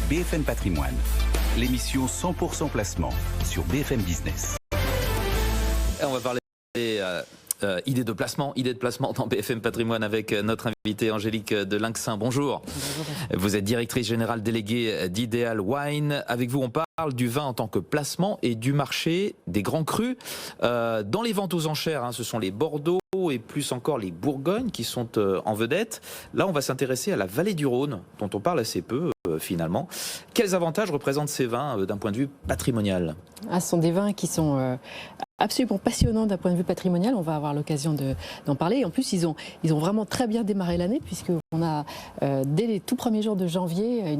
BFM Patrimoine, l'émission 100% placement sur BFM Business. Et on va parler idées de placement dans BFM Patrimoine avec notre invitée Angélique de Linxin. Bonjour. Bonjour. Vous êtes directrice générale déléguée d'Ideal Wine. Avec vous, on parle du vin en tant que placement et du marché des grands crus. Dans les ventes aux enchères, ce sont les Bordeaux et plus encore les Bourgognes qui sont en vedette. Là, on va s'intéresser à la vallée du Rhône, dont on parle assez peu finalement. Quels avantages représentent ces vins d'un point de vue patrimonial ? Ce sont des vins qui sont absolument passionnants d'un point de vue patrimonial. On va avoir l'occasion d'en parler. Et en plus, ils ont vraiment très bien démarré l'année, puisqu'on a, dès les tout premiers jours de janvier,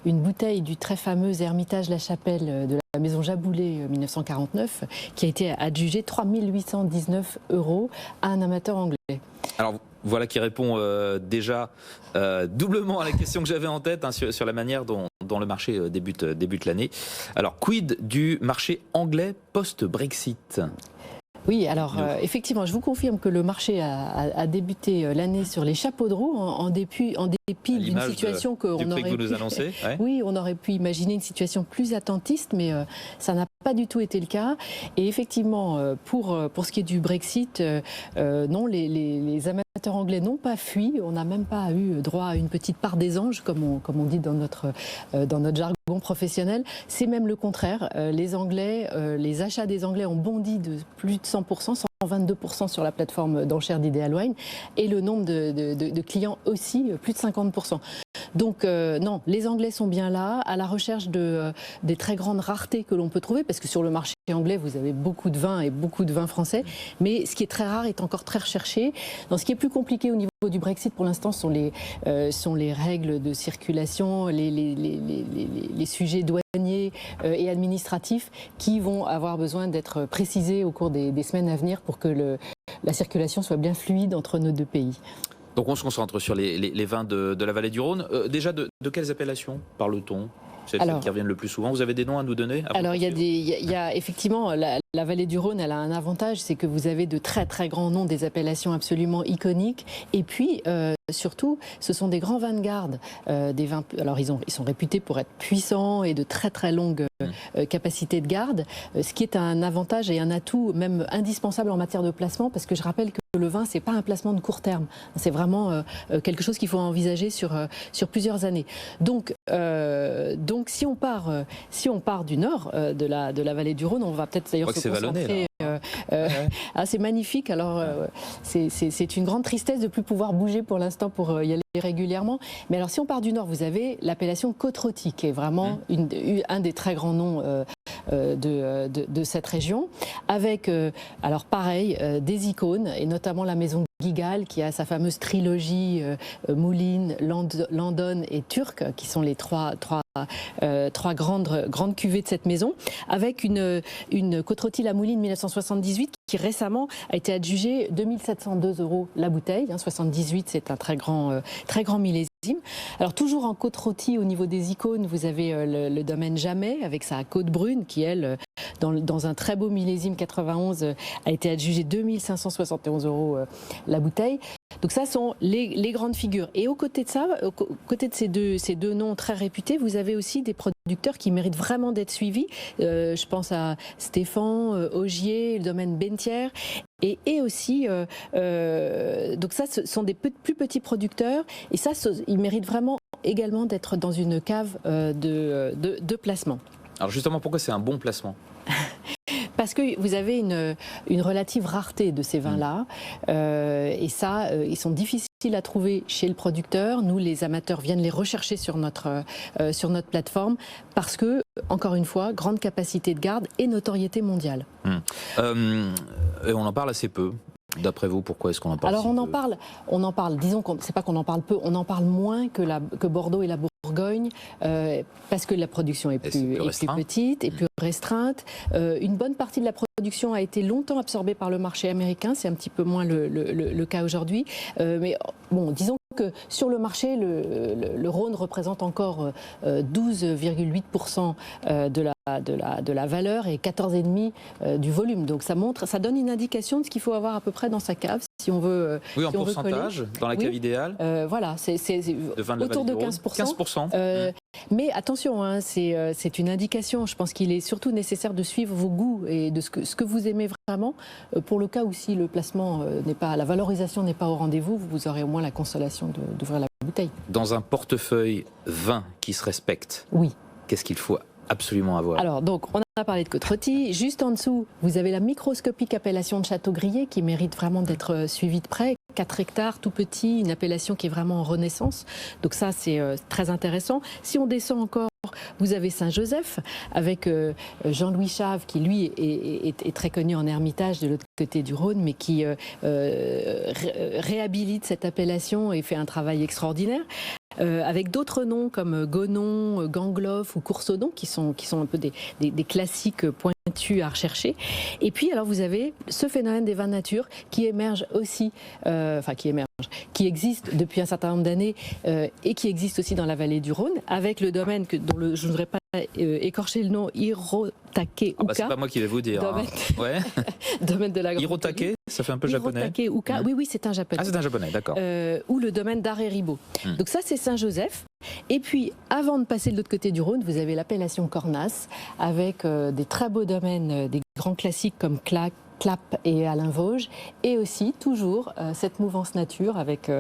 une bouteille du très fameux Hermitage La Chapelle de la maison Jaboulet 1949, qui a été adjugée 3 819 € à un amateur anglais. Alors, voilà qui répond déjà doublement à la question que j'avais en tête sur la manière dont le marché débute l'année. Alors, quid du marché anglais post-Brexit ? Oui, alors effectivement, je vous confirme que le marché a débuté l'année sur les chapeaux de roue en dépit d'une situation qu'on aurait pu, oui, on aurait pu imaginer une situation plus attentiste, mais ça n'a pas du tout été le cas. Et effectivement, pour ce qui est du Brexit, non, les amateurs anglais n'ont pas fui. On n'a même pas eu droit à une petite part des anges, comme on dit dans notre jargon professionnel. C'est même le contraire. Les Anglais, les achats des Anglais ont bondi de plus de 100%, 122% sur la plateforme d'enchères d'Ideal Wine, et le nombre de clients aussi, plus de 50%. Donc non, les Anglais sont bien là, à la recherche des très grandes raretés que l'on peut trouver, parce que sur le marché anglais, vous avez beaucoup de vins et beaucoup de vins français, mais ce qui est très rare est encore très recherché. Dans ce qui est plus compliqué au niveau du Brexit, pour l'instant, sont les règles de circulation, les sujets douaniers et administratifs qui vont avoir besoin d'être précisés au cours des semaines à venir pour que la circulation soit bien fluide entre nos deux pays. Donc on se concentre sur les vins de la vallée du Rhône. Déjà, de quelles appellations parle-t-on ? Celles qui reviennent le plus souvent. Vous avez des noms à nous donner ? Alors il y a effectivement la vallée du Rhône, elle a un avantage, c'est que vous avez de très très grands noms, des appellations absolument iconiques. Et puis surtout, ce sont des grands vins de garde, des vins. Alors ils sont réputés pour être puissants et de très très longues capacités de garde, ce qui est un avantage et un atout même indispensable en matière de placement, parce que je rappelle que le vin, c'est pas un placement de court terme, c'est vraiment quelque chose qu'il faut envisager sur plusieurs années. Donc si on part du nord de la vallée du Rhône, on va peut-être d'ailleurs se concentrer. C'est magnifique. Alors c'est une grande tristesse de ne plus pouvoir bouger pour l'instant pour y aller régulièrement. Mais alors si on part du nord, vous avez l'appellation Côte-Rôtie, qui est vraiment un des très grands noms de cette région, avec alors pareil des icônes, et notamment la maison Guigal, qui a sa fameuse trilogie Moulines, Landonne et Turc, qui sont les trois grandes cuvées de cette maison, avec une Côte-Rôtie La Mouline 1978 qui récemment a été adjugée 2 702 € la bouteille. 78, c'est un très grand millésime. Alors toujours en Côte-Rôtie, au niveau des icônes, vous avez le domaine Jamais avec sa Côte Brune qui, elle, dans un très beau millésime 91, a été adjugée 2 571 € la bouteille. Donc ça sont les grandes figures. Et aux côtés de ça, aux côtés de ces deux noms très réputés, vous avez aussi des producteurs qui méritent vraiment d'être suivis. Je pense à Stéphane, Ogier, le domaine Bentière. Et aussi, donc ça, ce sont des plus petits producteurs. Et ça, ils méritent vraiment également d'être dans une cave de placement. Alors justement, pourquoi c'est un bon placement ? Parce que vous avez une relative rareté de ces vins-là. Et ça, ils sont difficiles à trouver chez le producteur. Nous, les amateurs, viennent les rechercher sur notre plateforme parce que, encore une fois, grande capacité de garde et notoriété mondiale. Et on en parle assez peu. D'après vous, pourquoi est-ce qu'on en parle ? Alors on en parle, disons c'est pas qu'on en parle peu, on en parle moins que Bordeaux et la Bourgogne, parce que la production est plus petite et plus restreinte. Une bonne partie de la production a été longtemps absorbée par le marché américain, c'est un petit peu moins le cas aujourd'hui. Mais bon, disons que sur le marché, le Rhône représente encore 12,8% de la valeur et 14,5% du volume. Donc ça donne une indication de ce qu'il faut avoir à peu près dans sa cave si on veut. Oui, en pourcentage, dans la cave idéale. Voilà, c'est autour de 15%. Mais attention, hein, c'est une indication. Je pense qu'il est surtout nécessaire de suivre vos goûts et de ce que vous aimez vraiment. Pour le cas où si le placement n'est pas, la valorisation n'est pas au rendez-vous, vous aurez au moins la consolation d'ouvrir la bouteille. Dans un portefeuille vin qui se respecte, oui. Qu'est-ce qu'il faut absolument avoir? Alors, donc, on a parlé de Côte-Rôtie. Juste en dessous, vous avez la microscopique appellation de Château-Grier qui mérite vraiment d'être suivie de près. 4 hectares, tout petit, une appellation qui est vraiment en renaissance. Donc ça, c'est très intéressant. Si on descend encore, vous avez Saint-Joseph avec Jean-Louis Chave qui, lui, est très connu en Hermitage de l'autre côté du Rhône, mais qui réhabilite cette appellation et fait un travail extraordinaire. Avec d'autres noms comme Gonon, Gangloff ou Coursaudon qui sont un peu des classiques pointus à rechercher. Et puis alors vous avez ce phénomène des vins de nature qui émerge aussi, qui existe depuis un certain nombre d'années et qui existe aussi dans la vallée du Rhône avec le domaine dont je ne voudrais pas écorcher le nom, Hirotake Uka. C'est pas moi qui vais vous dire. Domaine, ouais. Domaine de la Grande Hirotake, ça fait un peu japonais. Hirotake Uka, oui, c'est un japonais. Ah, c'est un japonais, d'accord. Ou le domaine d'Aréribaud. Donc ça, c'est Saint-Joseph. Et puis, avant de passer de l'autre côté du Rhône, vous avez l'appellation Cornas, avec des très beaux domaines, des grands classiques comme Clap et Alain Vosges, et aussi toujours cette mouvance nature avec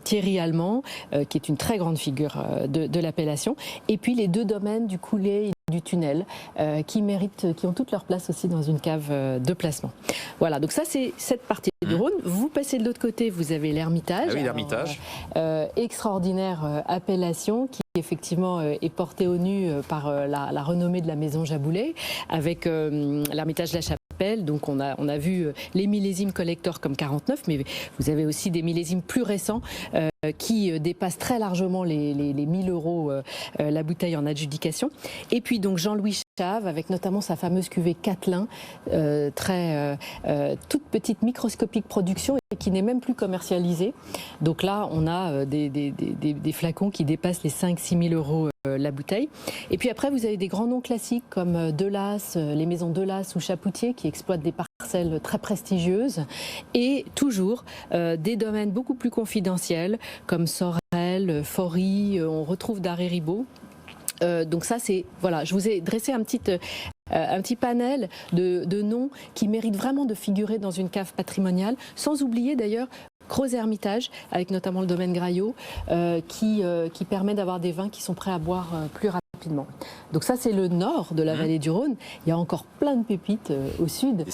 Thierry Allemand, qui est une très grande figure de l'appellation, et puis les deux domaines du Coulet et du Tunnel, qui ont toute leur place aussi dans une cave de placement. Voilà, donc ça c'est cette partie du Rhône. Vous passez de l'autre côté, vous avez l'Hermitage. Ah oui, l'Hermitage. Extraordinaire appellation qui effectivement est portée au nu par la renommée de la maison Jaboulet, avec l'Hermitage de la Chapelle. Donc on a vu les millésimes collector comme 49, mais vous avez aussi des millésimes plus récents qui dépassent très largement les 1000 € la bouteille en adjudication. Et puis donc Jean-Louis Chave avec notamment sa fameuse cuvée Catelin, toute petite microscopique production et qui n'est même plus commercialisée. Donc là on a des flacons qui dépassent les 5-6 000 € la bouteille. Et puis après vous avez des grands noms classiques comme Delas, les maisons Delas ou Chapoutier qui exploitent des parcelles très prestigieuses et toujours des domaines beaucoup plus confidentiels comme Sorel, Fory, on retrouve d'Aréribaud. Donc ça c'est, voilà, je vous ai dressé un petit panel de noms qui méritent vraiment de figurer dans une cave patrimoniale, sans oublier d'ailleurs Crozet Hermitage, avec notamment le domaine Graillot, qui permet d'avoir des vins qui sont prêts à boire plus rapidement. Donc ça c'est le nord de la vallée du Rhône. Il y a encore plein de pépites au sud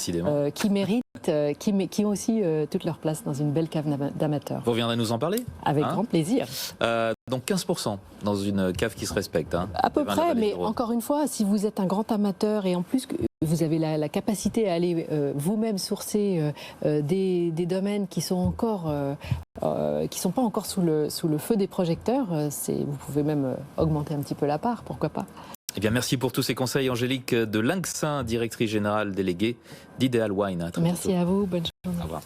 qui méritent, qui ont aussi toute leur place dans une belle cave d'amateurs. Vous reviendrez nous en parler? Avec grand plaisir. Donc 15% dans une cave qui se respecte. Hein, à peu près, mais encore une fois, si vous êtes un grand amateur et en plus vous avez la capacité à aller vous-même sourcer des domaines qui sont pas encore sous le feu des projecteurs, vous pouvez même augmenter un petit peu la part, pourquoi pas. Eh bien, merci pour tous ces conseils, Angélique de Lincsin, directrice générale déléguée d'Ideal Wine. Merci à vous, bonne journée. Au revoir.